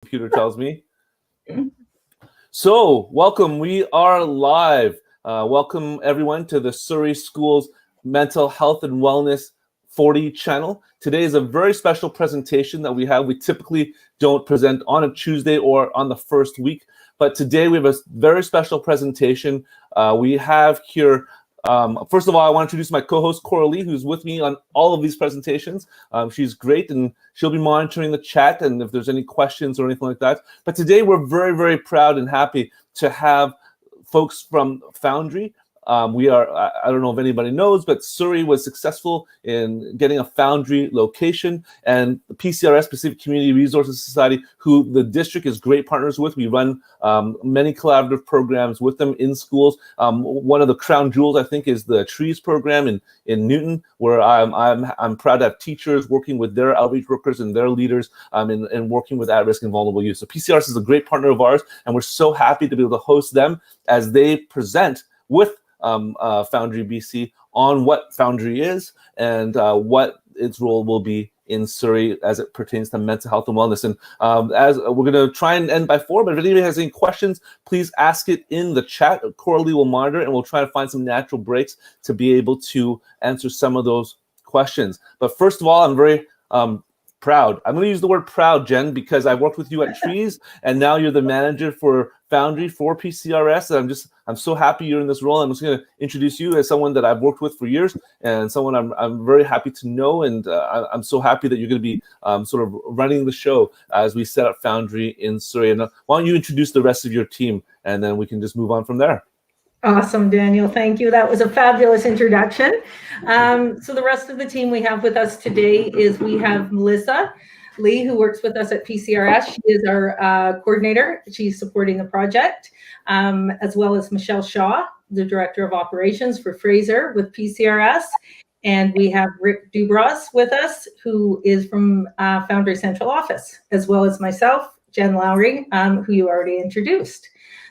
Computer tells me. So, welcome. We are live. Welcome, everyone, to the Surrey Schools Mental Health and Wellness 40 channel. Today is a very special presentation that we have. We typically don't present on a Tuesday or on the first week, but today we have a very special presentation. We have here first of all, I want to introduce my co-host, Coralie, who's with me on all of these presentations. She's great, and she'll be monitoring the chat and if there's any questions or anything like that. But today, we're very, very proud and happy to have folks from Foundry. I don't know if anybody knows, but Surrey was successful in getting a Foundry location, and the PCRS, Pacific Community Resources Society, who the district is great partners with. We run many collaborative programs with them in schools. One of the crown jewels, I think, is the Trees program in Newton, where I'm proud to have teachers working with their outreach workers and their leaders and working with at-risk and vulnerable youth. So PCRS is a great partner of ours, and we're so happy to be able to host them as they present with Foundry BC on what Foundry is and what its role will be in Surrey as it pertains to mental health and wellness. And as we're going to try and end by 4, but if anybody has any questions, please ask it in the chat. Coralie will monitor it, and we'll try to find some natural breaks to be able to answer some of those questions. But first of all, I'm very proud. I'm going to use the word proud, Jen, because I worked with you at Trees, and now you're the manager for Foundry for PCRS. And I'm so happy you're in this role. I'm just going to introduce you as someone that I've worked with for years and someone I'm very happy to know. And I'm so happy that you're going to be sort of running the show as we set up Foundry in Surrey. And why don't you introduce the rest of your team, and then we can just move on from there. Awesome, Daniel. Thank you. That was a fabulous introduction. So the rest of the team we have with us today is we have Melissa Lee, who works with us at PCRS. She is our coordinator. She's supporting the project, as well as Michelle Shaw, the Director of Operations for Fraser with PCRS. And we have Rick Dubras with us, who is from Foundry Central Office, as well as myself, Jen Lowry, who you already introduced.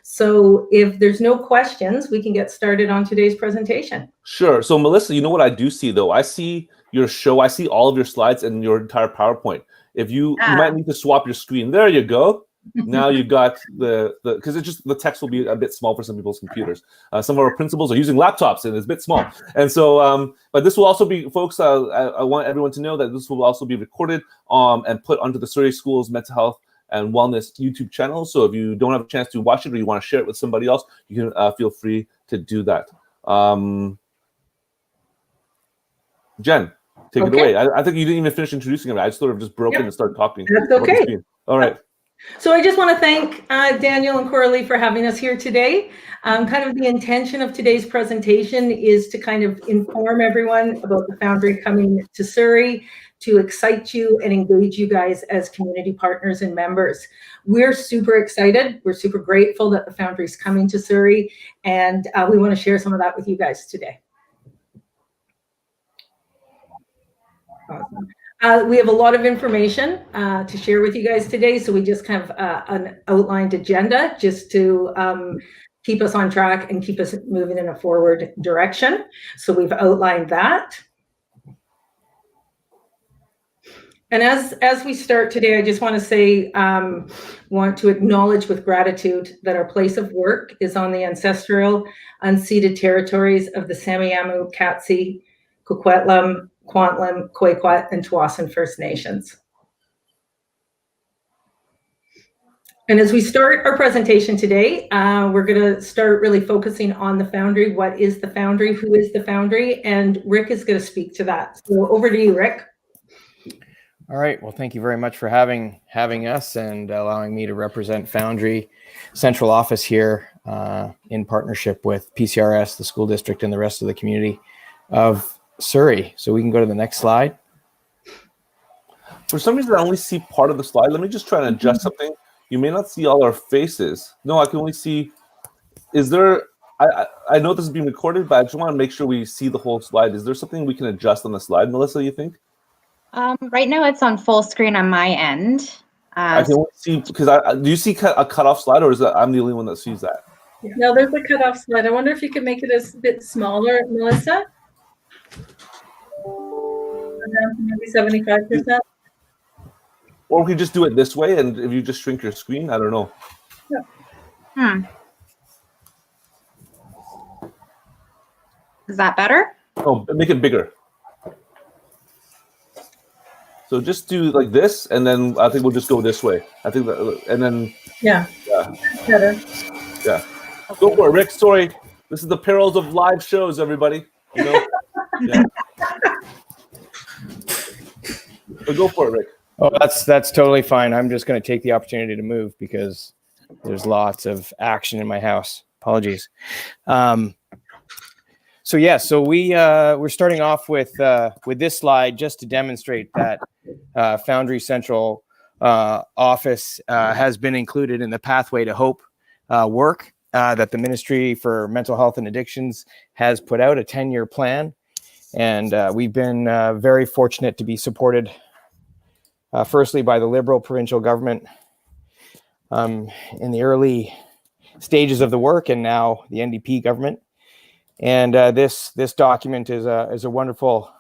So if there's no questions, we can get started on today's presentation. Sure. So Melissa, you know what I do see though? I see your show. I see all of your slides and your entire PowerPoint. If you might need to swap your screen. There you go. Now you got because it's just the text will be a bit small for some people's computers. Some of our principals are using laptops and it's a bit small. And so, but this will also be, folks, I want everyone to know that this will also be recorded and put onto the Surrey Schools Mental Health and Wellness YouTube channel. So if you don't have a chance to watch it or you want to share it with somebody else, you can feel free to do that. Jen, take it away. I think you didn't even finish introducing it. I just sort of just broke in and started talking. That's okay. All right. So I just want to thank Daniel and Coralie for having us here today. Kind of the intention of today's presentation is to kind of inform everyone about the Foundry coming to Surrey, to excite you and engage you guys as community partners and members. We're super excited. We're super grateful that the Foundry is coming to Surrey, and we want to share some of that with you guys today. Awesome. We have a lot of information to share with you guys today, so we just kind of an outlined agenda just to keep us on track and keep us moving in a forward direction. So we've outlined that. And as we start today, I just want to say, want to acknowledge with gratitude that our place of work is on the ancestral, unceded territories of the Samiamu, Katsi, Coquitlam, Kwantlen, Quequot, and Tsawwassen First Nations. And as we start our presentation today, we're going to start really focusing on the Foundry. What is the Foundry? Who is the Foundry? And Rick is going to speak to that. So over to you, Rick. All right. Well, thank you very much for having us and allowing me to represent Foundry Central Office here in partnership with PCRS, the school district, and the rest of the community of Surrey. So we can go to the next slide. For some reason, I only see part of the slide. Let me just try and adjust something. You may not see all our faces. No, I can only see. Is there? I know this is being recorded, but I just want to make sure we see the whole slide. Is there something we can adjust on the slide, Melissa, you think? Right now it's on full screen on my end. I can only see, because do you see a cutoff slide, or is that I'm the only one that sees that? No, there's a cutoff slide. I wonder if you could make it a bit smaller, Melissa. Maybe 75%. Or we could just do it this way, and if you just shrink your screen, I don't know. Is that better? Oh, make it bigger. So just do like this, and then I think we'll just go this way. I think that, and then Yeah. yeah, Better. yeah. Go for it, Rick. Sorry, this is the perils of live shows, everybody. You know. Yeah. So go for it, Rick. Oh, that's totally fine. I'm just going to take the opportunity to move because there's lots of action in my house. Apologies. So we're starting off with this slide just to demonstrate that Foundry Central office has been included in the Pathway to Hope work that the Ministry for Mental Health and Addictions has put out, a 10-year plan. And we've been very fortunate to be supported firstly by the Liberal provincial government in the early stages of the work, and now the NDP government. And this document is a wonderful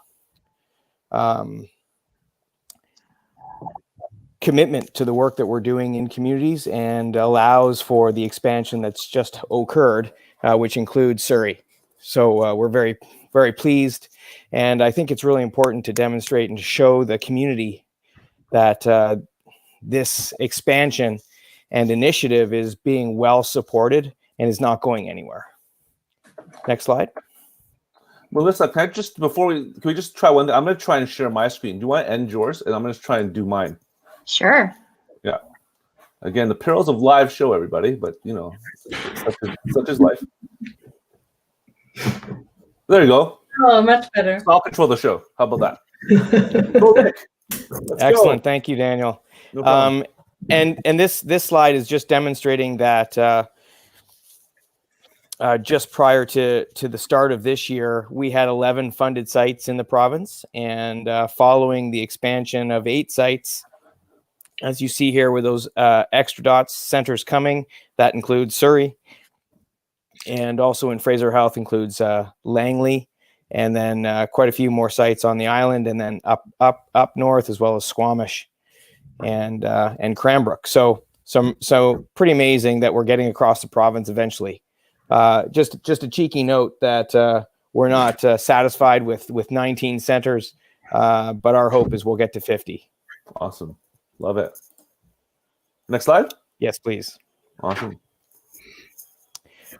commitment to the work that we're doing in communities, and allows for the expansion that's just occurred, which includes Surrey. So we're very, very pleased, and I think it's really important to demonstrate and to show the community that this expansion and initiative is being well supported and is not going anywhere. Next slide. Melissa, can we just try one? I'm going to try and share my screen. Do you want to end yours? And I'm going to try and do mine. Sure. Yeah. Again, the perils of live show, everybody. But, you know, such is life. There you go. Oh, much better. So I'll control the show. How about that? Go, Rick. Let's Excellent. go. Thank you, Daniel. No problem. And this slide is just demonstrating that just prior to the start of this year, we had 11 funded sites in the province, and following the expansion of 8 sites, as you see here with those extra dots, centers coming, that includes Surrey, and also in Fraser Health includes Langley, and then quite a few more sites on the island, and then up north, as well as Squamish and Cranbrook. So pretty amazing that we're getting across the province eventually. Just a cheeky note that we're not satisfied with 19 centers, but our hope is we'll get to 50. Awesome. Love it. Next slide. Yes, please. Awesome.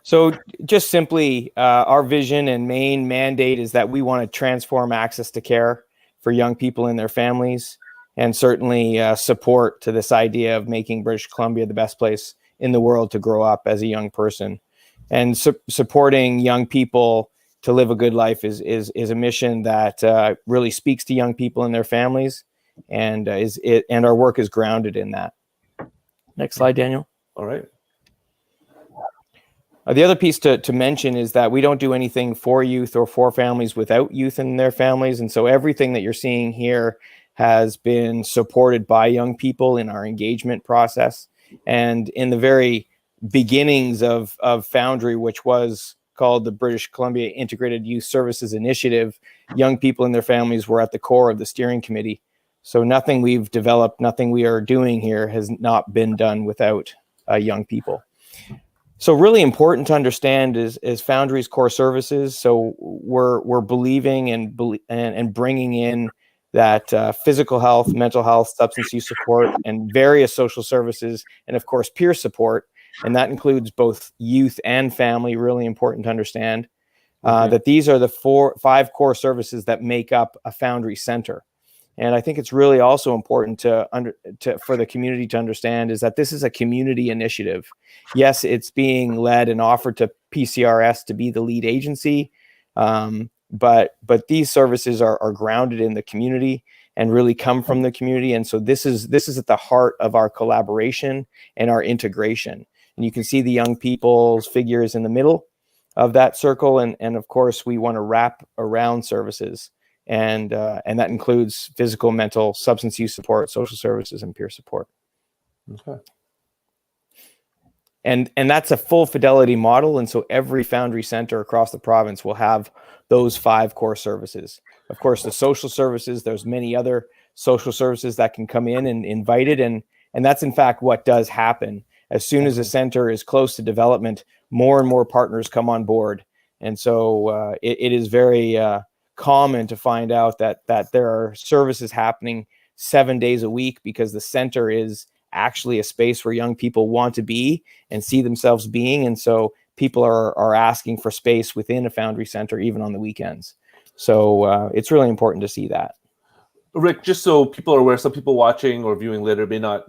So just simply, our vision and main mandate is that we want to transform access to care for young people and their families, and certainly support to this idea of making British Columbia the best place in the world to grow up as a young person. And supporting young people to live a good life is a mission that really speaks to young people and their families, and our work is grounded in that. Next slide, Daniel. All right. The other piece to mention is that we don't do anything for youth or for families without youth and their families, and so everything that you're seeing here has been supported by young people in our engagement process. And in the very beginnings of Foundry, which was called the British Columbia Integrated Youth Services Initiative, young people and their families were at the core of the steering committee. So nothing we've developed, nothing we are doing here has not been done without young people. So really important to understand is Foundry's core services. So we're believing and bringing in that physical health, mental health, substance use support, and various social services, and of course peer support. And that includes both youth and family. Really important to understand that these are the 5 core services that make up a Foundry Center. And I think it's really also important for the community to understand is that this is a community initiative. Yes, it's being led and offered to PCRS to be the lead agency, but these services are grounded in the community and really come from the community. And so this is at the heart of our collaboration and our integration. And you can see the young people's figures in the middle of that circle. And of course, we want to wrap around services. And that includes physical, mental, substance use support, social services, and peer support. Okay. And that's a full fidelity model. And so every Foundry Center across the province will have those 5 core services. Of course, the social services, there's many other social services that can come in and invite it. And that's in fact what does happen. As soon as a center is close to development, more and more partners come on board. And so it is very common to find out that there are services happening 7 days a week, because the center is actually a space where young people want to be and see themselves being. And so people are asking for space within a Foundry Center, even on the weekends. So it's really important to see that. Rick, just so people are aware, some people watching or viewing later may not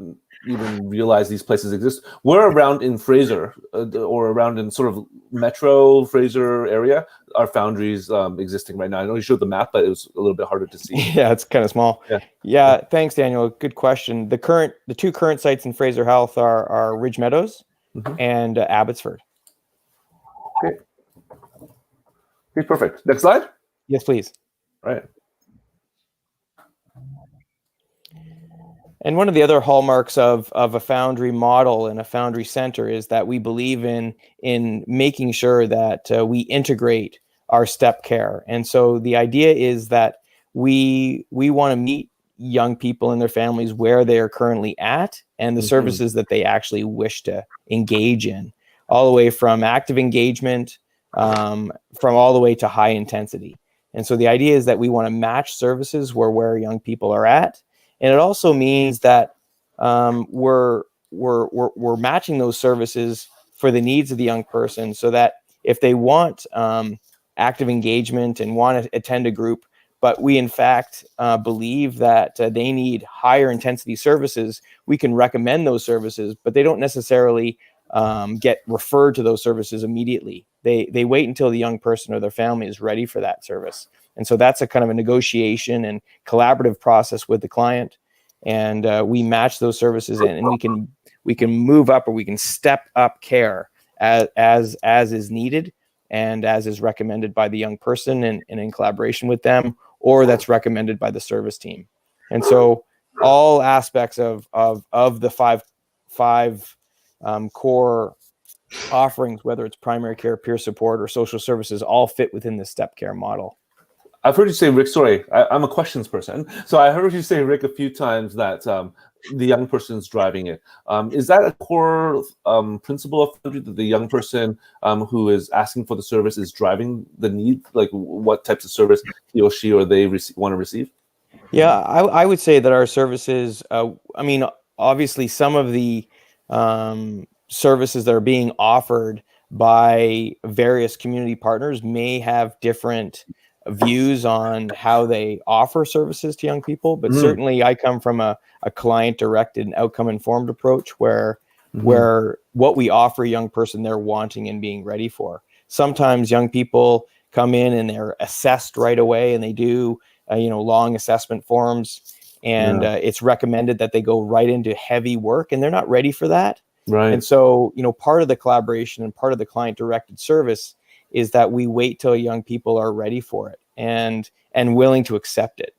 even realize these places exist. Where around in Fraser or around in sort of Metro Fraser area are Foundries existing right now? I know you showed the map, but it was a little bit harder to see. Yeah, it's kind of small. Yeah. Thanks, Daniel. Good question. The two current sites in Fraser Health are Ridge Meadows and Abbotsford. Okay. Okay, perfect. Next slide. Yes, please. All right. And one of the other hallmarks of a Foundry model and a Foundry Center is that we believe in making sure that we integrate our step care. And so the idea is that we want to meet young people and their families where they are currently at, and the services that they actually wish to engage in, all the way from active engagement, from all the way to high intensity. And so the idea is that we want to match services where young people are at. And it also means that we're matching those services for the needs of the young person, so that if they want active engagement and want to attend a group, but we in fact believe that they need higher intensity services, we can recommend those services, but they don't necessarily get referred to those services immediately. They wait until the young person or their family is ready for that service. And so that's a kind of a negotiation and collaborative process with the client. And we match those services in, and we can move up, or we can step up care as is needed and as is recommended by the young person and in collaboration with them, or that's recommended by the service team. And so all aspects of the five core offerings, whether it's primary care, peer support, or social services, all fit within the step care model. I've heard you say, Rick, sorry, I'm a questions person. So I heard you say, Rick, a few times that the young person is driving it. Is that a core principle of Foundry, that the young person who is asking for the service is driving the need, like what types of service he or she or they want to receive? Yeah, I would say that our services, obviously some of the services that are being offered by various community partners may have different views on how they offer services to young people, but certainly I come from a client-directed and outcome-informed approach where what we offer a young person, they're wanting and being ready for. Sometimes young people come in and they're assessed right away, and they do long assessment forms, and it's recommended that they go right into heavy work, and they're not ready for that. Right. And so part of the collaboration and part of the client-directed service is that we wait till young people are ready for it and willing to accept it.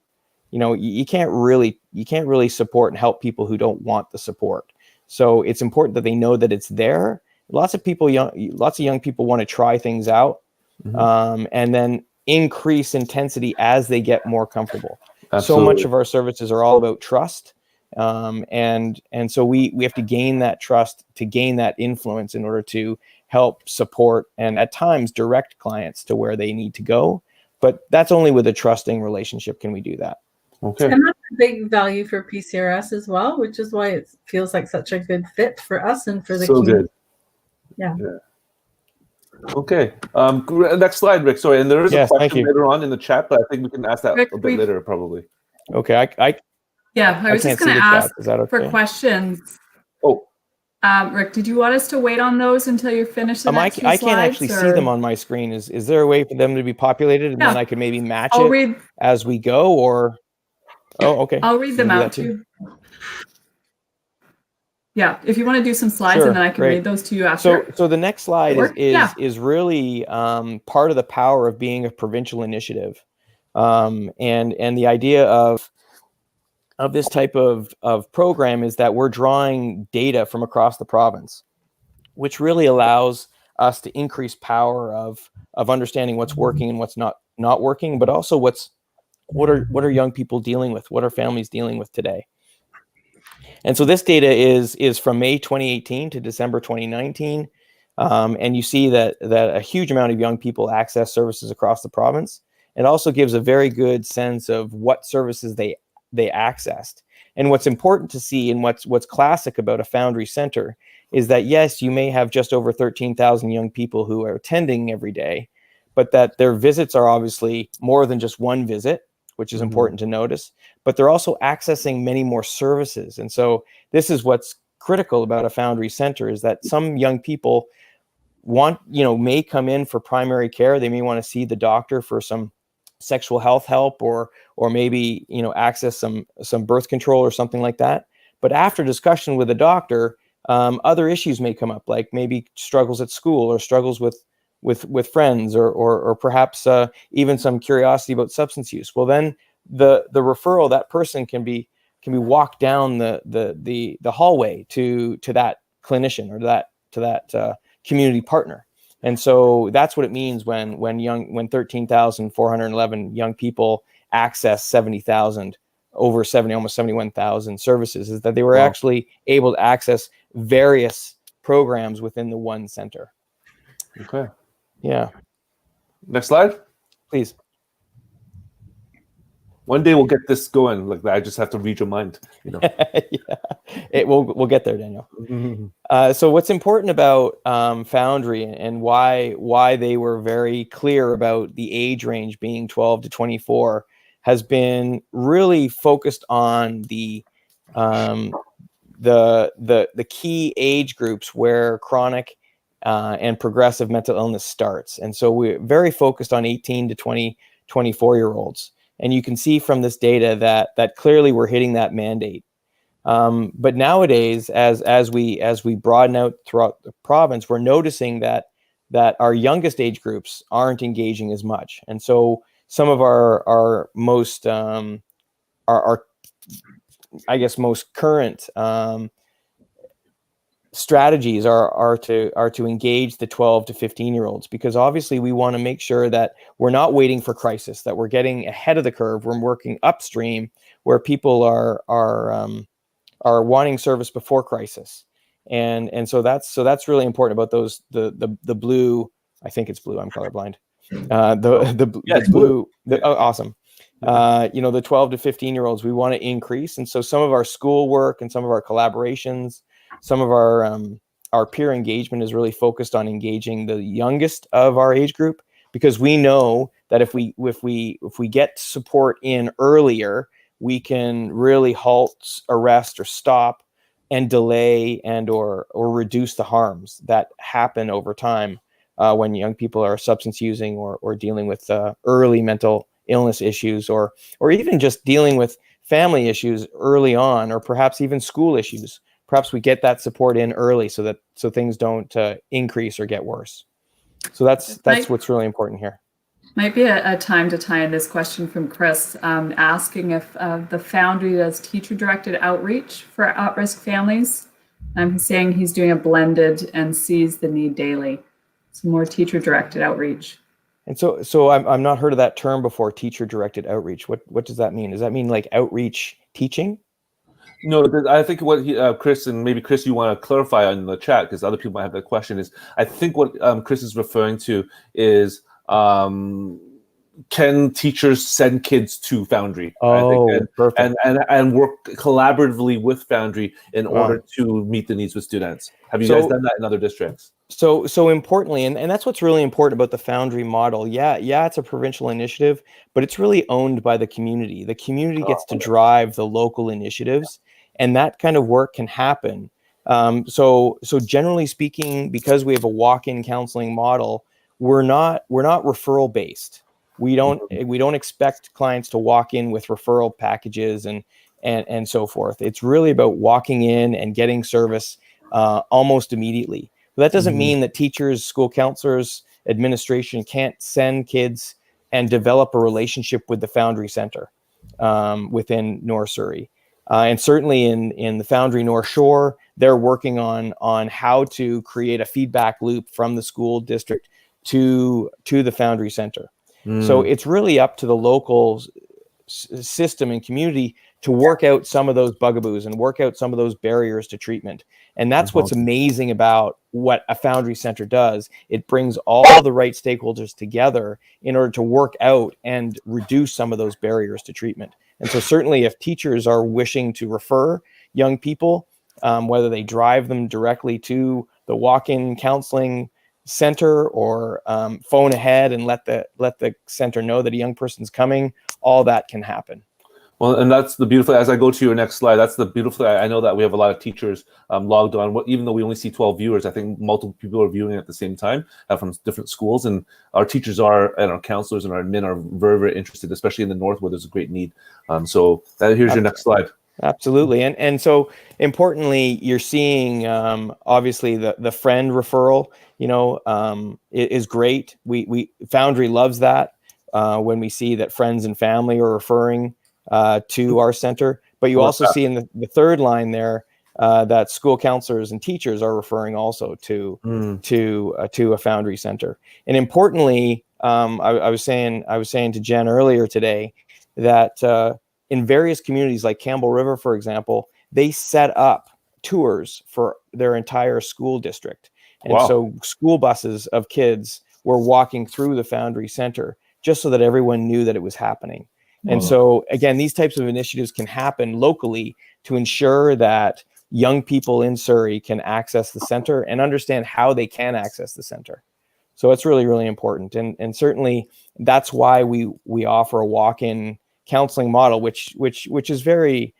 You can't really support and help people who don't want the support. So it's important that they know that it's there. Lots of young people want to try things out, and then increase intensity as they get more comfortable. Absolutely. So much of our services are all about trust. And so we have to gain that trust, to gain that influence, in order to help support and at times direct clients to where they need to go. But that's only with a trusting relationship can we do that. Okay. And that's a big value for PCRS as well, which is why it feels like such a good fit for us and for the community. Yeah. Okay. Next slide, Rick. Sorry, and there is a question later on in the chat, but I think we can ask that Rick, a bit later, probably. Okay. I was just going to ask for questions. Oh. Rick, did you want us to wait on those until you're finished the next few slides? I can't actually see them on my screen. Is there a way for them to be populated, and then I can maybe match it as we go, or? Oh, okay. I'll read them out too. Yeah, if you want to do some slides, and then I can read those to you after. So the next slide is really part of the power of being a provincial initiative, and the idea of this type of program is that we're drawing data from across the province, which really allows us to increase power of understanding what's working and what's not working, but also what's what are young people dealing with? What are families dealing with today? And so this data is from May 2018 to December 2019. And you see that a huge amount of young people access services across the province. It also gives a very good sense of what services they accessed. And what's important to see, and what's classic about a Foundry Center, is that yes, you may have just over 13,000 young people who are attending every day, but that their visits are obviously more than just one visit, which is important to notice, but they're also accessing many more services. And so this is what's critical about a Foundry Center, is that some young people may come in for primary care. They may want to see the doctor for some sexual health help, or maybe, access some birth control or something like that. But after discussion with the doctor, other issues may come up, like maybe struggles at school, or struggles with friends, or perhaps even some curiosity about substance use. Well, then the referral, that person can be walked down the hallway to that clinician, or to that community partner. And so that's what it means when 13,411 young people access almost 71,000 services, is that they were actually able to access various programs within the one center. Okay. Yeah. Next slide. Please. One day we'll get this going. Like that, I just have to read your mind. Yeah, we'll get there, Daniel. So what's important about Foundry, and why they were very clear about the age range being 12 to 24, has been really focused on the key age groups where chronic and progressive mental illness starts. And so we're very focused on 18 to 24-year-olds. And you can see from this data that clearly we're hitting that mandate. But nowadays, as we broaden out throughout the province, we're noticing that our youngest age groups aren't engaging as much. And so some of our most most current strategies are to engage the 12 to 15-year-olds, because obviously we want to make sure that we're not waiting for crisis, that we're getting ahead of the curve. We're working upstream where people are wanting service before crisis, and so that's really important about those the blue. I think it's blue. I'm colorblind. Blue. Awesome. The 12 to 15-year-olds we want to increase, and so some of our school work and some of our collaborations, some of our peer engagement is really focused on engaging the youngest of our age group, because we know that if we get support in earlier, we can really halt, arrest, or stop and delay and or reduce the harms that happen over time when young people are substance using or dealing with early mental illness issues, or even just dealing with family issues early on, or perhaps even school issues. Perhaps we get that support in early so things don't increase or get worse. So that's what's really important here. Might be a time to tie in this question from Chris, asking if the Foundry does teacher-directed outreach for at-risk families. He's saying he's doing a blended and sees the need daily. So more teacher-directed outreach. And so I'm not heard of that term before, teacher-directed outreach. What does that mean? Does that mean like outreach teaching? No, I think what Chris, and maybe Chris, you want to clarify on the chat, because other people might have that question, is I think what Chris is referring to is can teachers send kids to Foundry? Perfect. And work collaboratively with Foundry in order to meet the needs of students. Have you guys done that in other districts? So importantly, and that's what's really important about the Foundry model. Yeah, it's a provincial initiative, but it's really owned by the community. The community gets to drive the local initiatives, and that kind of work can happen. So generally speaking, because we have a walk-in counseling model, we're not referral based. We don't expect clients to walk in with referral packages and so forth. It's really about walking in and getting service almost immediately. But that doesn't mean that teachers, school counselors, administration can't send kids and develop a relationship with the Foundry Center within North Surrey. And certainly in the Foundry North Shore, they're working on how to create a feedback loop from the school district to the Foundry Center. So it's really up to the locals system and community to work out some of those bugaboos and work out some of those barriers to treatment. And that's what's amazing about what a Foundry Center does. It brings all the right stakeholders together in order to work out and reduce some of those barriers to treatment. And so certainly if teachers are wishing to refer young people, whether they drive them directly to the walk-in counseling center or phone ahead and let the center know that a young person's coming, all that can happen. Well, and that's the beautiful, as I go to your next slide, that's the beautiful, I know that we have a lot of teachers logged on, even though we only see 12 viewers, I think multiple people are viewing at the same time from different schools, and our teachers and our counselors and our admin are very, very interested, especially in the North where there's a great need. So here's your next slide. Absolutely. And so importantly, you're seeing obviously the friend referral, is great. We Foundry loves that when we see that friends and family are referring to our center. But you also see in the third line there that school counselors and teachers are referring also to a Foundry Center. And importantly, I was saying to Jen earlier today that in various communities like Campbell River, for example, they set up tours for their entire school district. And so school buses of kids were walking through the Foundry Center just so that everyone knew that it was happening. And so, again, these types of initiatives can happen locally to ensure that young people in Surrey can access the center and understand how they can access the center. So it's really, really important. And certainly that's why we offer a walk-in counseling model, which is very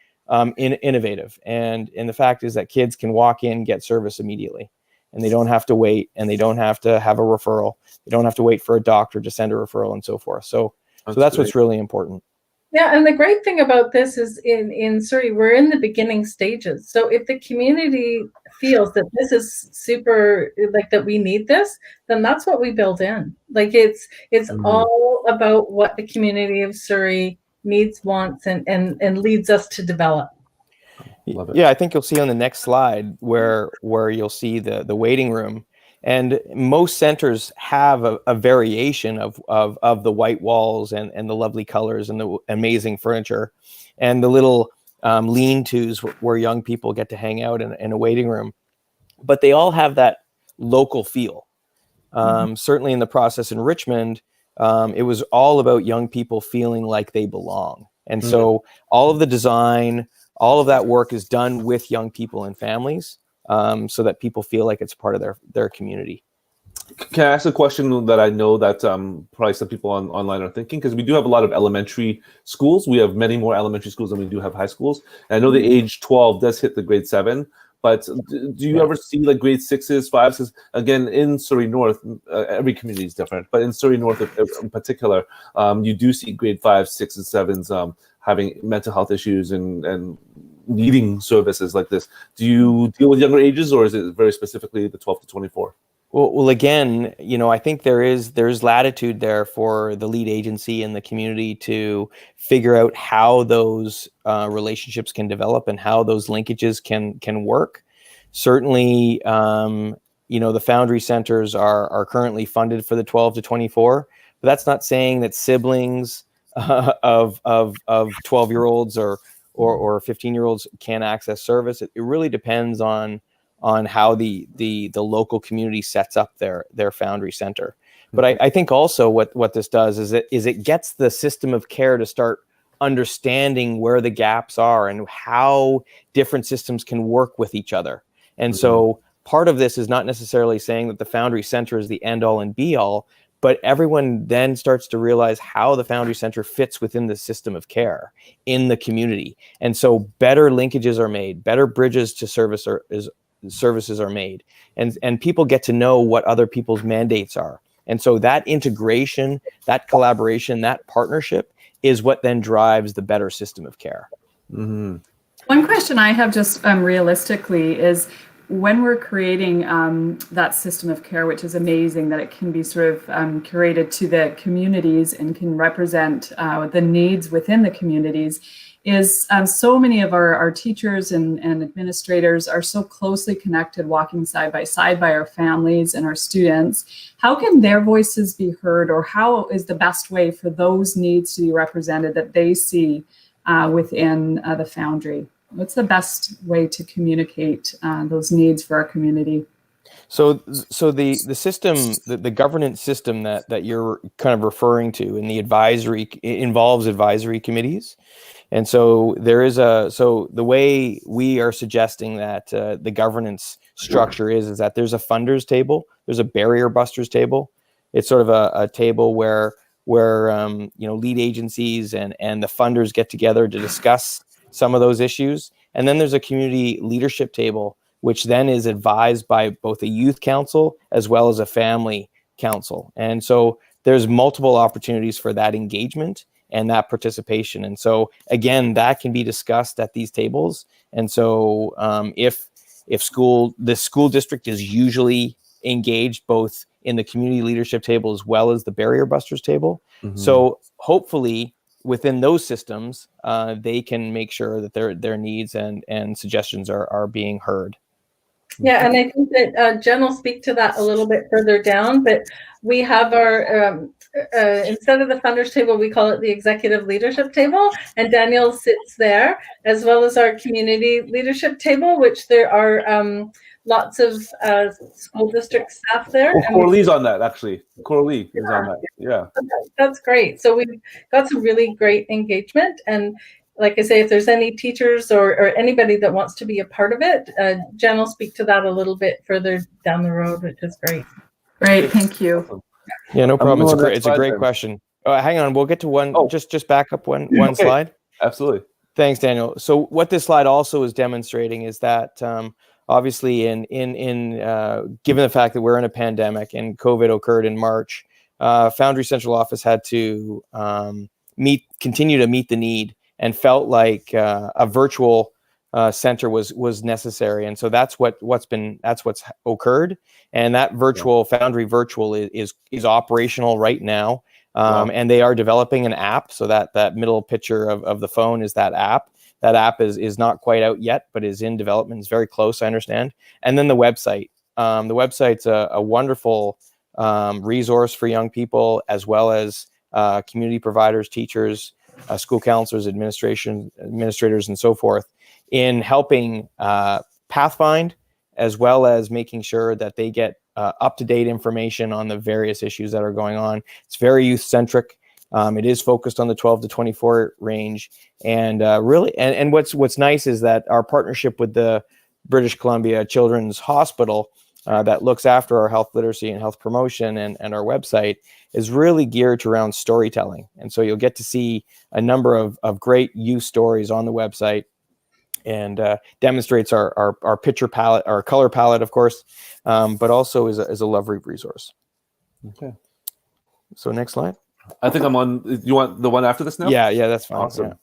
innovative. And the fact is that kids can walk in, get service immediately, and they don't have to wait, and they don't have to have a referral. They don't have to wait for a doctor to send a referral and so forth. So that's what's really important. Yeah, and the great thing about this is in Surrey, we're in the beginning stages. So if the community feels that this is super, like that we need this, then that's what we build in. Like it's all about what the community of Surrey needs, wants, and leads us to develop. Love it. Yeah, I think you'll see on the next slide where you'll see the waiting room. And most centers have a variation of the white walls and the lovely colors and the amazing furniture and the little lean-tos where young people get to hang out in a waiting room. But they all have that local feel. Certainly in the process in Richmond, it was all about young people feeling like they belong. And so all of the design, all of that work is done with young people and families. So that people feel like it's part of their community. Can I ask a question that I know that probably some people online are thinking? Because we do have a lot of elementary schools. We have many more elementary schools than we do have high schools. And I know the age 12 does hit the grade 7. But do you ever see like grade 6s, 5s? Again, in Surrey North, every community is different. But in Surrey North in particular, you do see grade 5s, 6s, 7s having mental health issues and needing services like this. Do you deal with younger ages, or is it very specifically the 12 to 24? Well, again, I think there's latitude there for the lead agency and the community to figure out how those relationships can develop and how those linkages can work. Certainly, the Foundry centers are currently funded for the 12 to 24, but that's not saying that siblings of 12-year-olds or 15-year-olds can access service. It really depends on how the local community sets up their Foundry Center. But I think also what this does is it gets the system of care to start understanding where the gaps are and how different systems can work with each other. And so part of this is not necessarily saying that the Foundry Center is the end all and be all, but everyone then starts to realize how the Foundry Center fits within the system of care in the community. And so better linkages are made, better bridges to services are made, and people get to know what other people's mandates are. And so that integration, that collaboration, that partnership is what then drives the better system of care. One question I have just realistically is, when we're creating that system of care, which is amazing that it can be sort of curated to the communities and can represent the needs within the communities, is so many of our teachers and administrators are so closely connected, walking side by our families and our students. How can their voices be heard, or how is the best way for those needs to be represented that they see within the Foundry? What's the best way to communicate those needs for our community? So the system, the governance system that you're kind of referring to, in the advisory, involves advisory committees. And so so the way we are suggesting that the governance structure is that there's a funders table, there's a barrier busters table. It's sort of a table where lead agencies and the funders get together to discuss some of those issues. And then there's a community leadership table, which then is advised by both a youth council as well as a family council. And so there's multiple opportunities for that engagement and that participation. And so again, that can be discussed at these tables. And so if the school district is usually engaged both in the community leadership table as well as the barrier busters table. Mm-hmm. So hopefully within those systems, they can make sure that their needs and suggestions are being heard. Yeah, and I think that Jen will speak to that a little bit further down, but we have our, instead of the funders table, we call it the executive leadership table, and Daniel sits there, as well as our community leadership table, which there are lots of school district staff there. Oh, Corley's on that, actually. Corley is on that, yeah. That's great. So we've got some really great engagement, and like I say, if there's any teachers or anybody that wants to be a part of it, Jen will speak to that a little bit further down the road, which is great. Great, thank you. Yeah, no problem. It's a great question. Hang on, we'll get to one. Oh. Just back up one slide. Absolutely. Thanks, Daniel. So what this slide also is demonstrating is that obviously, in given the fact that we're in a pandemic and COVID occurred in March, Foundry Central Office had to continue to meet the need, and felt like a virtual center was necessary. And so that's what's occurred. And that virtual Foundry Virtual is operational right now. And they are developing an app. So that middle picture of the phone is that app. That app is not quite out yet, but is in development. It's very close, I understand. And then the website. The website's a wonderful resource for young people, as well as community providers, teachers, school counselors, administrators, and so forth, in helping pathfind, as well as making sure that they get up-to-date information on the various issues that are going on. It's very youth-centric. It is focused on the 12 to 24 range, and really, and what's nice is that our partnership with the British Columbia Children's Hospital that looks after our health literacy and health promotion and our website is really geared to around storytelling. And so you'll get to see a number of great youth stories on the website, and demonstrates our picture palette, our color palette, of course, but also is a lovely resource. Okay. So next slide. I think I'm on. You want the one after this now? Yeah, that's fine. Awesome. Yeah.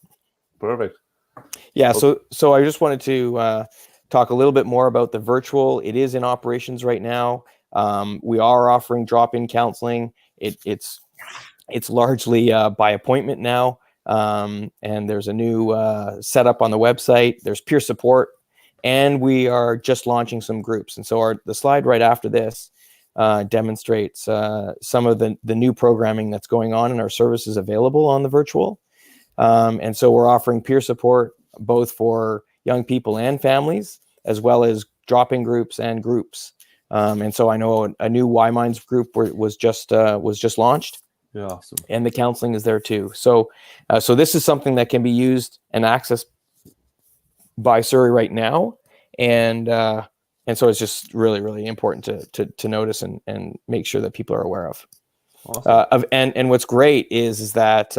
Perfect. Yeah. So I just wanted to talk a little bit more about the virtual. It is in operations right now. We are offering drop-in counseling. It's largely by appointment now, and there's a new setup on the website. There's peer support, and we are just launching some groups. And so the slide right after this demonstrates some of the new programming that's going on and our services available on the virtual. And so we're offering peer support both for young people and families, as well as drop-in groups and groups. And so I know a new Y-Minds group was just launched. Yeah, awesome. And the counseling is there too. So this is something that can be used and accessed by Surrey right now. And so it's just really, really important to notice and make sure that people are aware of. Awesome. And what's great is that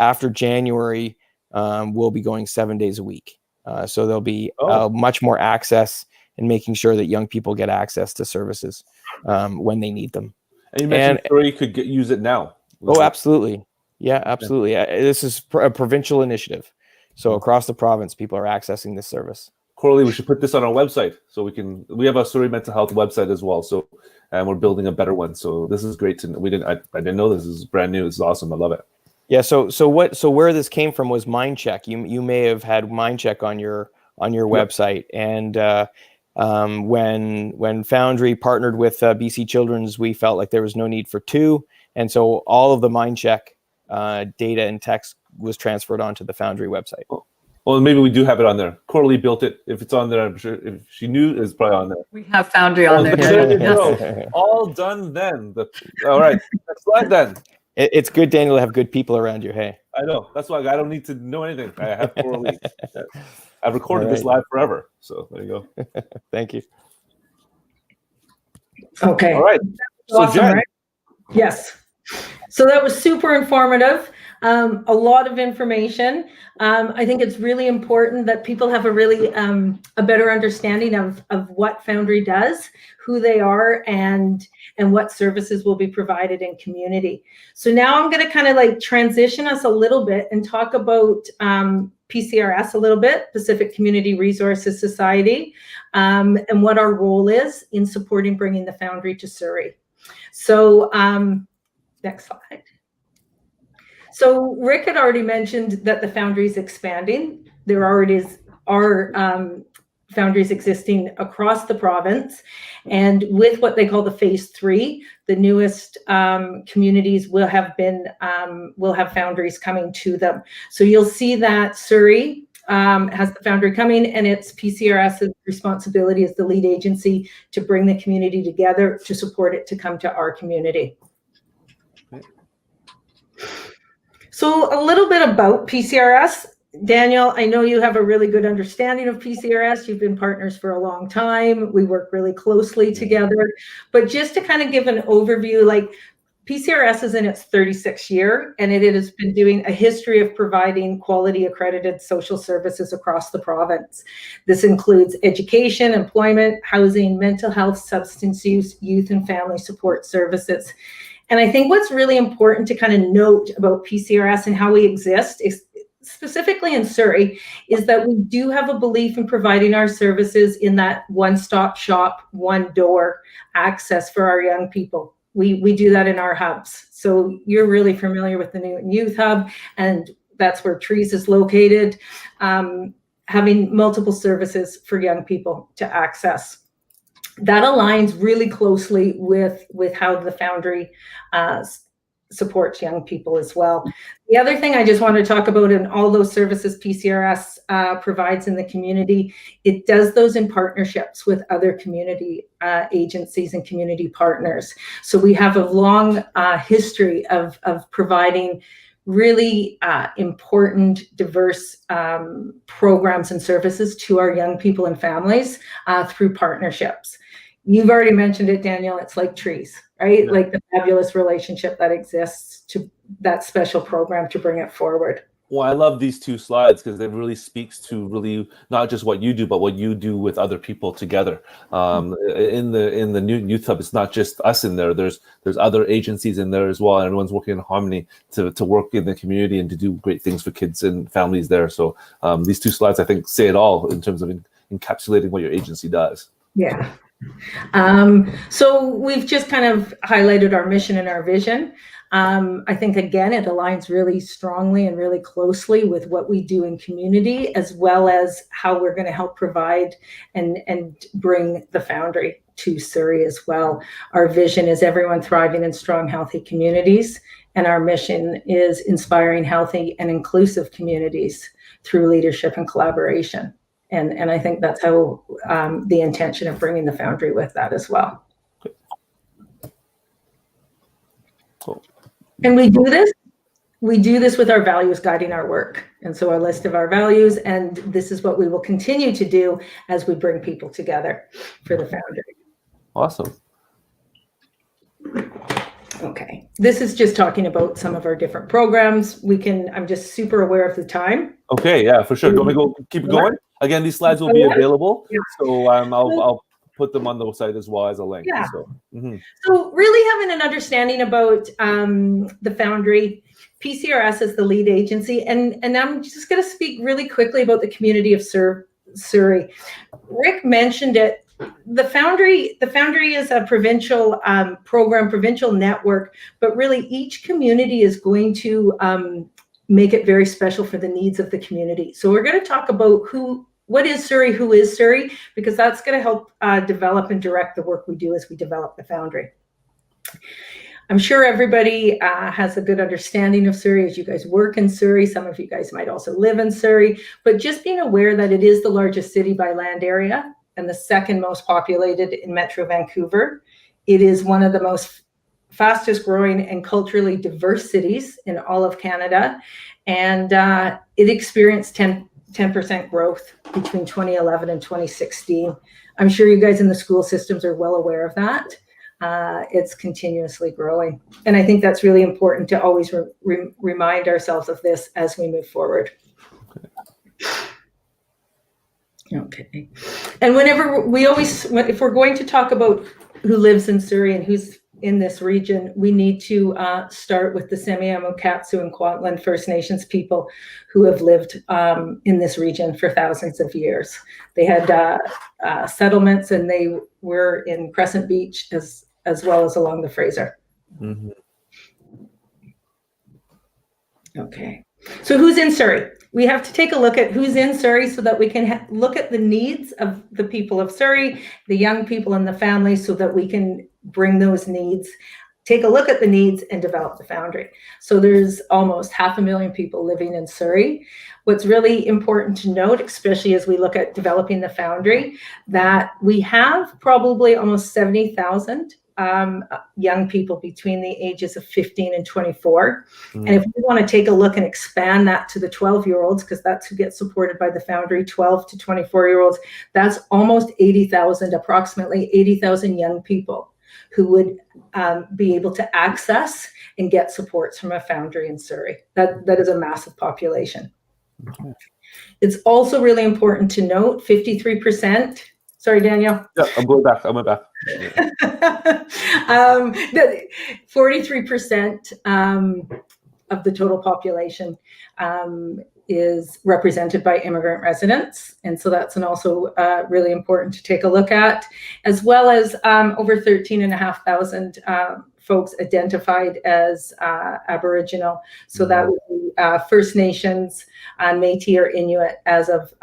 after January, we'll be going 7 days a week. So there'll be much more access, and making sure that young people get access to services when they need them. And you mentioned Surrey could use it now. Oh, absolutely. Yeah, absolutely. This is a provincial initiative. So across the province, people are accessing this service. Corley, we should put this on our website so we have a Surrey mental health website as well. So, and we're building a better one. So this is great to know. I didn't know this. This is brand new. This is awesome. I love it. Yeah. So where this came from was MindCheck. You may have had MindCheck on your website, and when Foundry partnered with BC Children's, we felt like there was no need for two, and so all of the MindCheck data and text was transferred onto the Foundry website. Well, maybe we do have it on there. Coralie built it. If it's on there, I'm sure if she knew, it's probably on there. We have Foundry on there. There you Yes. go. All done then. All right. Next slide then. It's good, Daniel, to have good people around you. Hey, I know. That's why I don't need to know anything. I have Coralie. I've recorded All this right. live forever. So there you go. Thank you. Okay. All right. So Awesome, Jen, right? Yes. So that was super informative. A lot of information. I think it's really important that people have a really a better understanding of what Foundry does, who they are, and what services will be provided in community. So now I'm going to kind of like transition us a little bit and talk about PCRS a little bit, Pacific Community Resources Society, and what our role is in supporting bringing the Foundry to Surrey. So next slide. So Rick had already mentioned that the Foundry is expanding. There already are foundries existing across the province, and with what they call the phase 3, the newest communities will have foundries coming to them. So you'll see that Surrey has the Foundry coming, and it's PCRS's responsibility as the lead agency to bring the community together to support it to come to our community. So a little bit about PCRS. Daniel, I know you have a really good understanding of PCRS. You've been partners for a long time. We work really closely together. But just to kind of give an overview, like PCRS is in its 36th year, and it has been doing a history of providing quality accredited social services across the province. This includes education, employment, housing, mental health, substance use, youth and family support services. And I think what's really important to kind of note about PCRS and how we exist, is specifically in Surrey, is that we do have a belief in providing our services in that one-stop shop, one-door access for our young people. We do that in our hubs. So you're really familiar with the Newton Youth Hub, and that's where Trees is located, having multiple services for young people to access. That aligns really closely with how the Foundry supports young people as well. The other thing I just want to talk about in all those services PCRS provides in the community, it does those in partnerships with other community agencies and community partners. So we have a long history of providing really important, diverse programs and services to our young people and families through partnerships. You've already mentioned it, Daniel, it's like Trees, right? Yeah. Like the fabulous relationship that exists to that special program to bring it forward. Well, I love these two slides because it really speaks to really not just what you do, but what you do with other people together. In the new Youth Hub, it's not just us in there. There's other agencies in there as well, and everyone's working in harmony to work in the community and to do great things for kids and families there. So these two slides, I think, say it all in terms of encapsulating what your agency does. Yeah. So we've just kind of highlighted our mission and our vision. I think, again, it aligns really strongly and really closely with what we do in community, as well as how we're going to help provide and bring the Foundry to Surrey as well. Our vision is everyone thriving in strong, healthy communities, and our mission is inspiring healthy and inclusive communities through leadership and collaboration. And I think that's how the intention of bringing the Foundry with that as well. Cool. And we do this with our values guiding our work. And so our list of our values, and this is what we will continue to do as we bring people together for the Foundry. Awesome. Okay, this is just talking about some of our different programs. I'm just super aware of the time. Okay, yeah, for sure. Do you want me to keep it going? Again, these slides will be available. Yeah. So I'll put them on the site as well as a link. Yeah. So, So really having an understanding about the Foundry, PCRS is the lead agency, and I'm just going to speak really quickly about the community of Surrey. Rick mentioned it the Foundry is a provincial program, provincial network, but really each community is going to make it very special for the needs of the community. So we're going to talk about what is Surrey, who is Surrey, because that's going to help develop and direct the work we do as we develop the Foundry. I'm sure everybody has a good understanding of Surrey as you guys work in Surrey. Some of you guys might also live in Surrey, but just being aware that it is the largest city by land area and the second most populated in Metro Vancouver. It is one of the most fastest growing and culturally diverse cities in all of Canada. And it experienced 10% growth between 2011 and 2016. I'm sure you guys in the school systems are well aware of that. It's continuously growing. And I think that's really important to always remind ourselves of this as we move forward. Okay. And if we're going to talk about who lives in Surrey and who's in this region, we need to start with the Semiahmoo, Katsu, and Kwantlen First Nations people who have lived in this region for thousands of years. They had settlements, and they were in Crescent Beach as well as along the Fraser. Mm-hmm. Okay. So who's in Surrey? We have to take a look at who's in Surrey so that we can look at the needs of the people of Surrey, the young people and the families, so that we can bring those needs, take a look at the needs and develop the Foundry. So there's almost 500,000 people living in Surrey. What's really important to note, especially as we look at developing the Foundry, that we have probably almost 70,000 young people between the ages of 15 and 24. And if we want to take a look and expand that to the 12-year-olds, because that's who gets supported by the Foundry, 12 to 24-year-olds, that's almost 80,000, approximately 80,000 young people who would be able to access and get supports from a Foundry in Surrey. That is a massive population. Okay. It's also really important to note 53%. Sorry, Daniel. Yeah, I'm going back. That 43% of the total population is represented by immigrant residents. And so that's also really important to take a look at, as well as over 13,500 folks identified as Aboriginal. So that would be First Nations, Métis or Inuit as of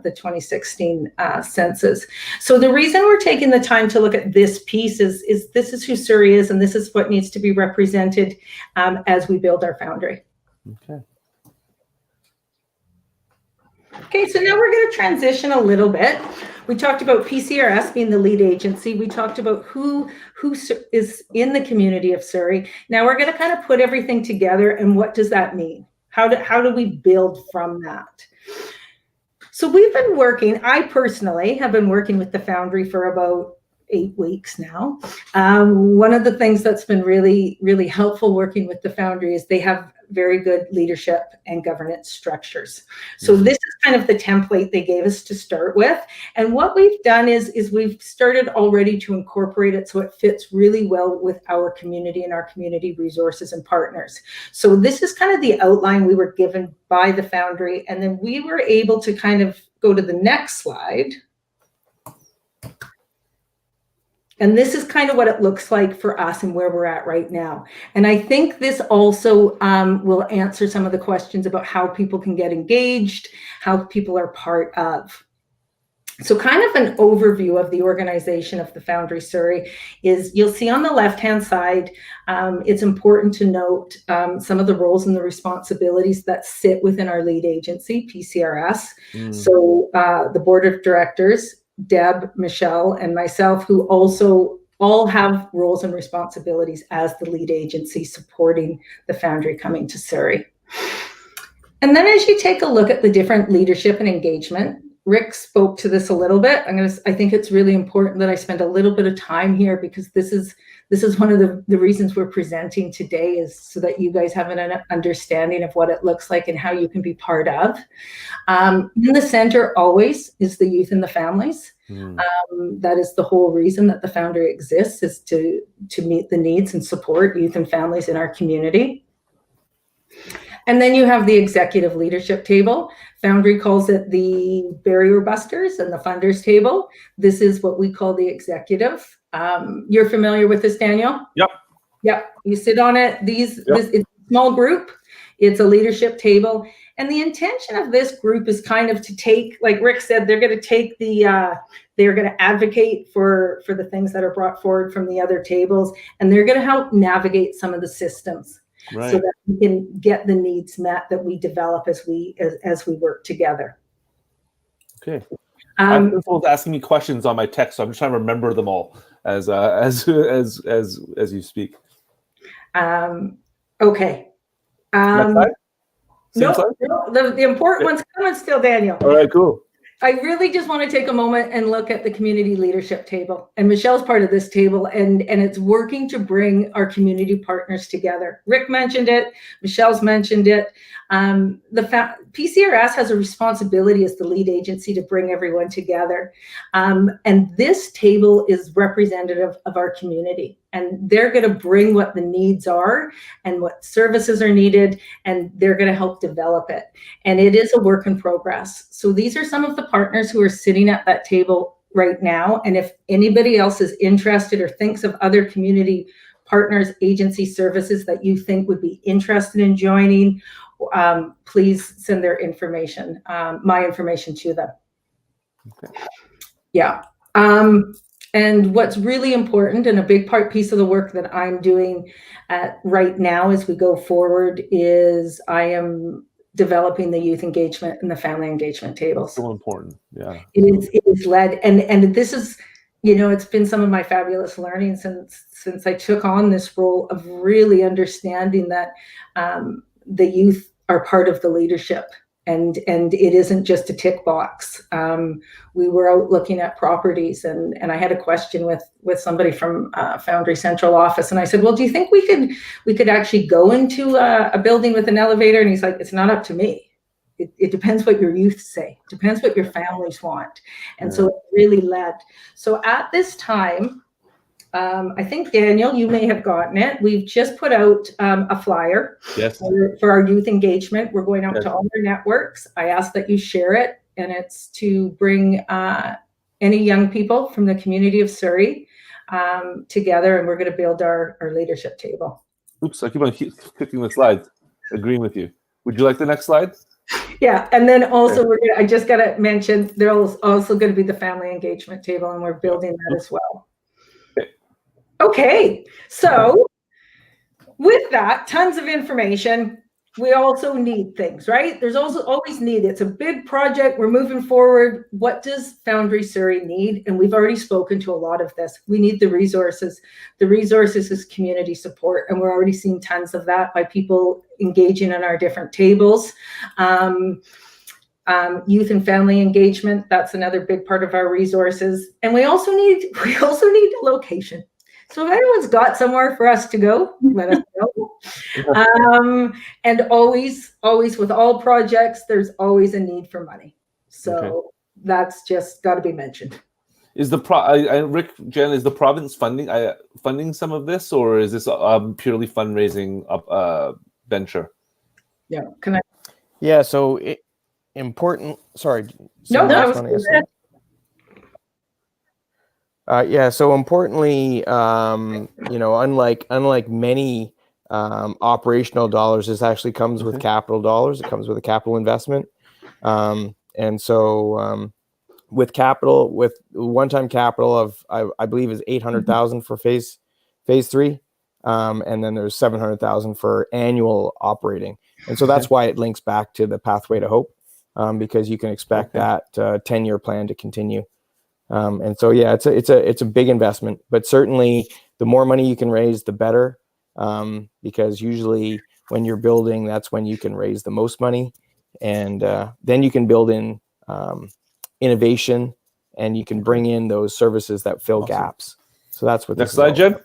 the 2016 census. So the reason we're taking the time to look at this piece is this is who Surrey is, and this is what needs to be represented as we build our Foundry. Okay. Okay, so now we're going to transition a little bit. We talked about PCRS being the lead agency. We talked about who is in the community of Surrey. Now we're going to kind of put everything together, and what does that mean? How do we build from that? So we've been working, I personally have been working with the Foundry for about 8 weeks now. One of the things that's been really, really helpful working with the Foundry is they have very good leadership and governance structures. So this is kind of the template they gave us to start with. And what we've done is we've started already to incorporate it so it fits really well with our community and our community resources and partners. So this is kind of the outline we were given by the Foundry. And then we were able to kind of go to the next slide. And this is kind of what it looks like for us and where we're at right now. And I think this also will answer some of the questions about how people can get engaged, how people are part of. So kind of an overview of the organization of the Foundry Surrey is you'll see on the left-hand side, it's important to note some of the roles and the responsibilities that sit within our lead agency, PCRS. So the board of directors, Deb, Michelle, and myself, who also all have roles and responsibilities as the lead agency supporting the Foundry coming to Surrey. And then as you take a look at the different leadership and engagement, Rick spoke to this a little bit. I think it's really important that I spend a little bit of time here, because this is one of the reasons we're presenting today, is so that you guys have an understanding of what it looks like and how you can be part of. In the center always is the youth and the families. That is the whole reason that the Foundry exists, is to meet the needs and support youth and families in our community. And then you have the executive leadership table. Foundry calls it the barrier busters and the funders table. This is what we call the executive. You're familiar with this, Daniel? Yep. Yep. You sit on it. It's a small group. It's a leadership table. And the intention of this group is kind of to take, like Rick said, they're going to take they're going to advocate for the things that are brought forward from the other tables, and they're going to help navigate some of the systems. Right. So that we can get the needs met that we develop as we work together. Okay. Principal's asking me questions on my text, so I'm just trying to remember them all as you speak. Okay. Next slide? Same slide? No, the important one's coming still, Daniel. All right, cool. I really just want to take a moment and look at the community leadership table. And Michelle's part of this table, and it's working to bring our community partners together. Rick mentioned it. Michelle's mentioned it. PCRS has a responsibility as the lead agency to bring everyone together. And this table is representative of our community. And they're going to bring what the needs are and what services are needed, and they're going to help develop it. And it is a work in progress. So these are some of the partners who are sitting at that table right now. And if anybody else is interested or thinks of other community partners, agency services that you think would be interested in joining, please send their information, my information to them. Okay. Yeah. And what's really important, and a big piece of the work that I'm doing right now as we go forward, is I am developing the youth engagement and the family engagement tables. So important. Yeah. It is led, and this is, it's been some of my fabulous learning since I took on this role of really understanding that the youth are part of the leadership. And it isn't just a tick box. We were out looking at properties, and I had a question with somebody from Foundry Central Office, and I said, well, do you think we could actually go into a building with an elevator? And he's like, it's not up to me. It depends what your youth say. It depends what your families want. And so it really led. So at this time, I think, Daniel, you may have gotten it. We've just put out a flyer for our youth engagement. We're going out to all their networks. I ask that you share it, and it's to bring any young people from the community of Surrey together, and we're going to build our leadership table. Oops, I keep on clicking the slides, agreeing with you. Would you like the next slide? Yeah, and then also I just got to mention there's also going to be the family engagement table, and we're building that as well. Okay, so with that, tons of information. We also need things, right? There's also always need. It's a big project. We're moving forward. What does Foundry Surrey need? And we've already spoken to a lot of this. We need the resources. The resources is community support, and we're already seeing tons of that by people engaging in our different tables. Youth and family engagement, that's another big part of our resources. And we also need a location. So if anyone's got somewhere for us to go, let us know. And always with all projects, there's always a need for money. So that's just got to be mentioned. Is the Rick, Jen, is the province funding some of this, or is this a purely fundraising venture? Yeah. Can I? Yeah. So important. Sorry. No, that was good. So importantly, unlike many operational dollars, this actually comes with capital dollars. It comes with a capital investment. And so with one-time capital of, I believe is 800,000 for phase 3. And then there's 700,000 for annual operating. And so that's why it links back to the Pathway to Hope, because you can expect that 10-year plan to continue. And so, it's a big investment, but certainly the more money you can raise, the better, because usually when you're building, that's when you can raise the most money, and then you can build in innovation, and you can bring in those services that fill gaps. So that's what. Next slide, Jen.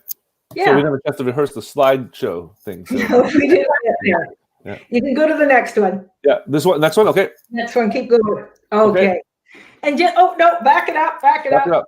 Yeah. So we never have to rehearse the slideshow thing. So. We did. Yeah. You can go to the next one. Yeah, this one, next one. Okay. Next one. Keep going. Okay. And just, back it up. Right.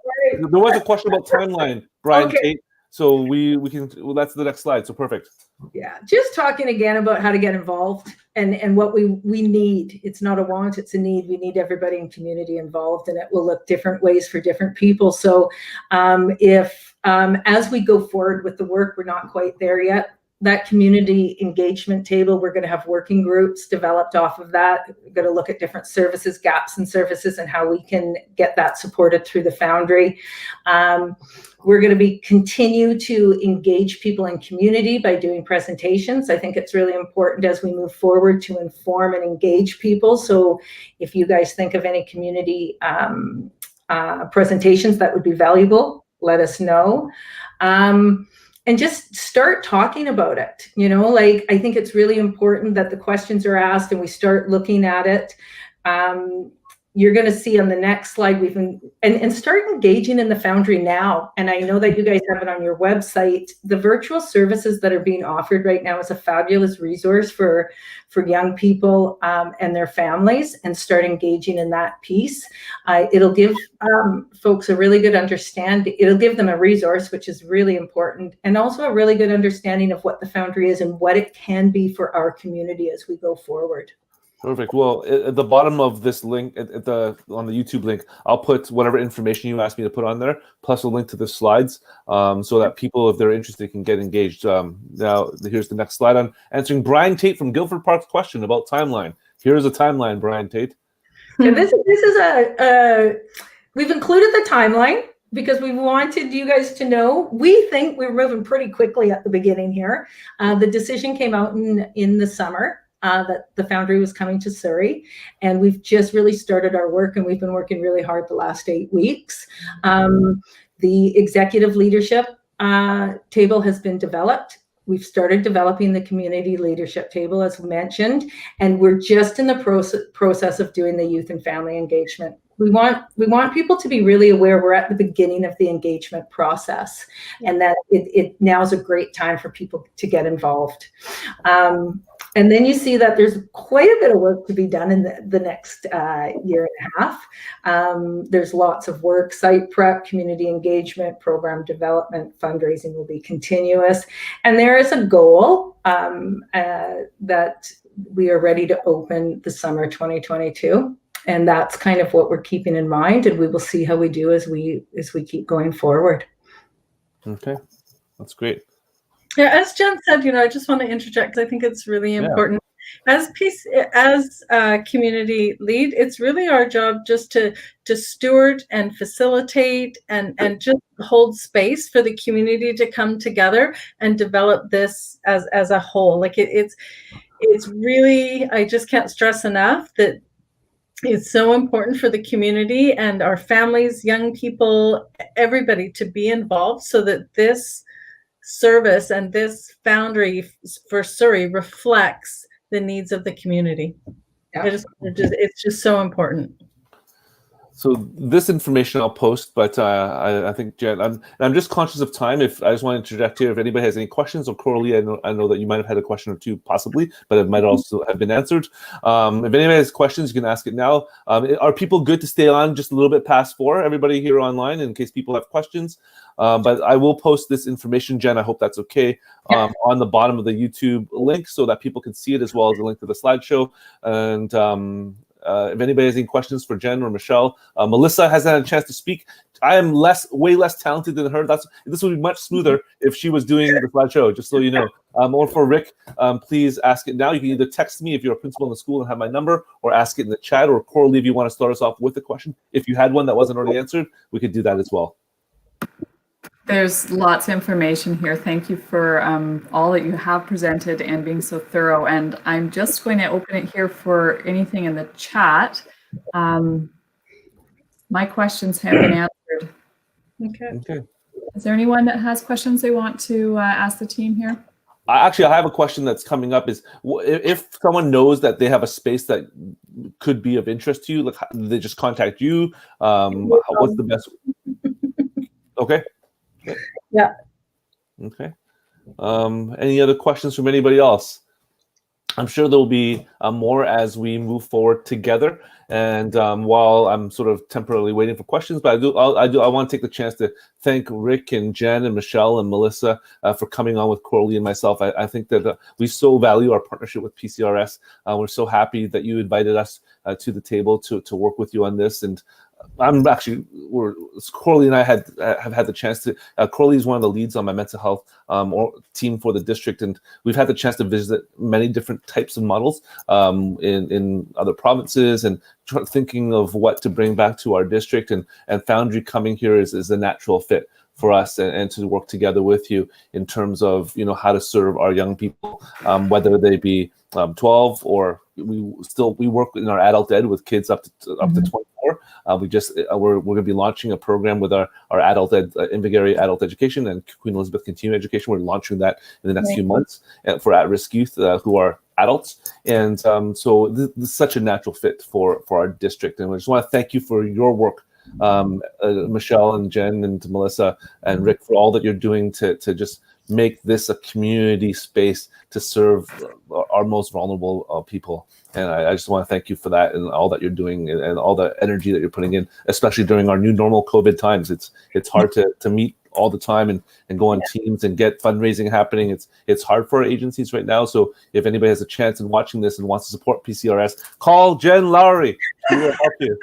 There was a question about timeline, Brian Tate. So we can. Well, that's the next slide. So perfect. Yeah, just talking again about how to get involved and what we need. It's not a want, it's a need. We need everybody in community involved, and it will look different ways for different people. So if as we go forward with the work, we're not quite there yet. That community engagement table, we're going to have working groups developed off of that. We're going to look at different services, gaps in services, and how we can get that supported through the Foundry. We're going to continue to engage people in community by doing presentations. I think it's really important as we move forward to inform and engage people. So if you guys think of any community presentations that would be valuable, let us know. And just start talking about it. You know, like, I think it's really important that the questions are asked and we start looking at it. You're going to see on the next slide, and start engaging in the Foundry now. And I know that you guys have it on your website. The virtual services that are being offered right now is a fabulous resource for young people and their families, and start engaging in that piece. It'll give folks a really good understanding. It'll give them a resource, which is really important, and also a really good understanding of what the Foundry is and what it can be for our community as we go forward. Perfect. Well, at the bottom of this link, on the YouTube link, I'll put whatever information you asked me to put on there, plus a link to the slides, so that people, if they're interested, can get engaged. Now, here's the next slide on answering Brian Tate from Guildford Park's question about timeline. Here's a timeline, Brian Tate. Yeah, this is we've included the timeline because we wanted you guys to know. We think we're moving pretty quickly at the beginning here. The decision came out in the summer. That the Foundry was coming to Surrey, and we've just really started our work, and we've been working really hard the last 8 weeks. The executive leadership table has been developed. We've started developing the community leadership table, as mentioned, and we're just in the process of doing the youth and family engagement. We want people to be really aware we're at the beginning of the engagement process, and that it now is a great time for people to get involved. And then you see that there's quite a bit of work to be done in the next year and a half. There's lots of work: site prep, community engagement, program development, fundraising will be continuous. And there is a goal that we are ready to open the summer 2022. And that's kind of what we're keeping in mind, and we will see how we do as we keep going forward. Okay, that's great. Yeah, as Jen said, I just want to interject because I think it's really important. As community lead, it's really our job just to steward and facilitate and just hold space for the community to come together and develop this as a whole. Like it's really, I just can't stress enough that it's so important for the community and our families, young people, everybody to be involved so that this service and this Foundry for Surrey reflects the needs of the community. Yeah. It's just so important. So this information I'll post, but I think, Jen, I'm just conscious of time. If I just want to interject here, if anybody has any questions, or Coralie, I know that you might have had a question or two, possibly, but it might also have been answered. If anybody has questions, you can ask it now. Are people good to stay on just a little bit past 4? Everybody here online, in case people have questions. But I will post this information, Jen, I hope that's okay, on the bottom of the YouTube link so that people can see it, as well as the link to the slideshow. And if anybody has any questions for Jen or Michelle, Melissa hasn't had a chance to speak. I am way less talented than her. This would be much smoother if she was doing the slideshow, just so you know. Or for Rick, please ask it now. You can either text me if you're a principal in the school and have my number, or ask it in the chat, or Coralie, if you want to start us off with a question. If you had one that wasn't already answered, we could do that as well. There's lots of information here. Thank you for all that you have presented and being so thorough. And I'm just going to open it here for anything in the chat. My questions have been answered. Okay. Is there anyone that has questions they want to ask the team here? Actually, I have a question that's coming up. Is if someone knows that they have a space that could be of interest to you, like, they just contact you? What's the best? Okay. Yeah. Okay. Any other questions from anybody else? I'm sure there will be more as we move forward together. And while I'm sort of temporarily waiting for questions, but I want to take the chance to thank Rick and Jen and Michelle and Melissa for coming on with Coralie and myself. I think that we so value our partnership with PCRS. We're so happy that you invited us to the table to work with you on this. And I'm actually, Coralie and I have had the chance to, Coralie is one of the leads on my mental health team for the district, and we've had the chance to visit many different types of models in other provinces, and thinking of what to bring back to our district, and Foundry coming here is a natural fit for us, and to work together with you in terms of how to serve our young people, whether they be 12 or we work in our adult ed with kids up to 24. We're going to be launching a program with our adult ed Invergary Adult Education and Queen Elizabeth Continuing Education. We're launching that in the next few months for at-risk youth who are adults, and so this is such a natural fit for our district. And we just want to thank you for your work, Michelle and Jen and Melissa and Rick, for all that you're doing to just make this a community space to serve our most vulnerable people. And I just want to thank you for that and all that you're doing, and all the energy that you're putting in, especially during our new normal COVID times. It's hard to meet all the time and go on teams and get fundraising happening. It's hard for our agencies right now. So if anybody has a chance in watching this and wants to support PCRS, call Jen Lowry. She will help you.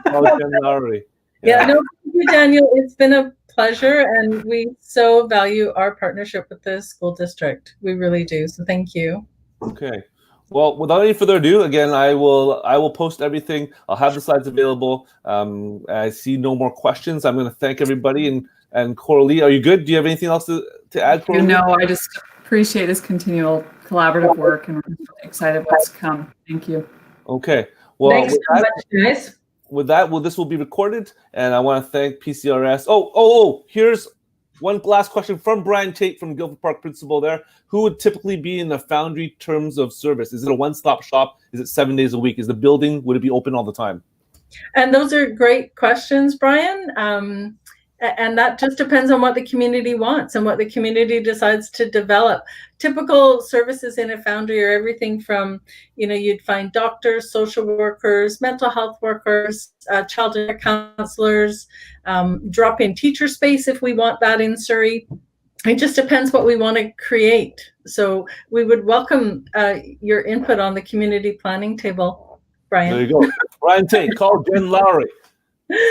Call Jen Lowry. Yeah, no, thank you, Daniel. It's been a pleasure, and we so value our partnership with the school district. We really do. So thank you. Okay. Well, without any further ado, again, I will post everything. I'll have the slides available. I see no more questions. I'm going to thank everybody. And Coralie, are you good? Do you have anything else to add, Coralie? No, I just appreciate this continual collaborative work, and we're excited what's to come. Thank you. Okay. Well, Thanks so much, guys. With that, this will be recorded, and I want to thank PCRS. Oh, here's one last question from Brian Tate from Guildford Park Principal there. Who would typically be in the Foundry terms of service? Is it a one-stop shop? Is it 7 days a week? Is the building, would it be open all the time? And those are great questions, Brian. And that just depends on what the community wants and what the community decides to develop. Typical services in a Foundry are everything from, you'd find doctors, social workers, mental health workers, child care counselors, drop-in teacher space if we want that in Surrey. It just depends what we want to create. So we would welcome your input on the community planning table, Brian. There you go. Brian Tate, call Jen Lowry.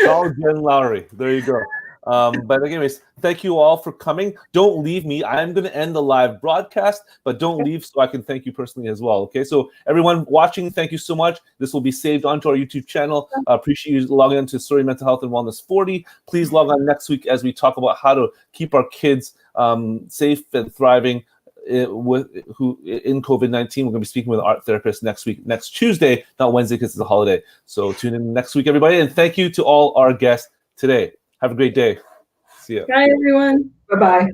Call Jen Lowry. There you go. But anyways, thank you all for coming. Don't leave me. I'm going to end the live broadcast, but don't leave so I can thank you personally as well. Okay, so everyone watching, thank you so much. This will be saved onto our YouTube channel. Appreciate you logging into Surrey Mental Health and Wellness 40. Please log on next week as we talk about how to keep our kids safe and thriving in COVID-19. We're going to be speaking with an art therapist next Tuesday, not Wednesday because it's a holiday. So tune in next week, everybody. And thank you to all our guests today. Have a great day. See ya. Bye, everyone. Bye-bye.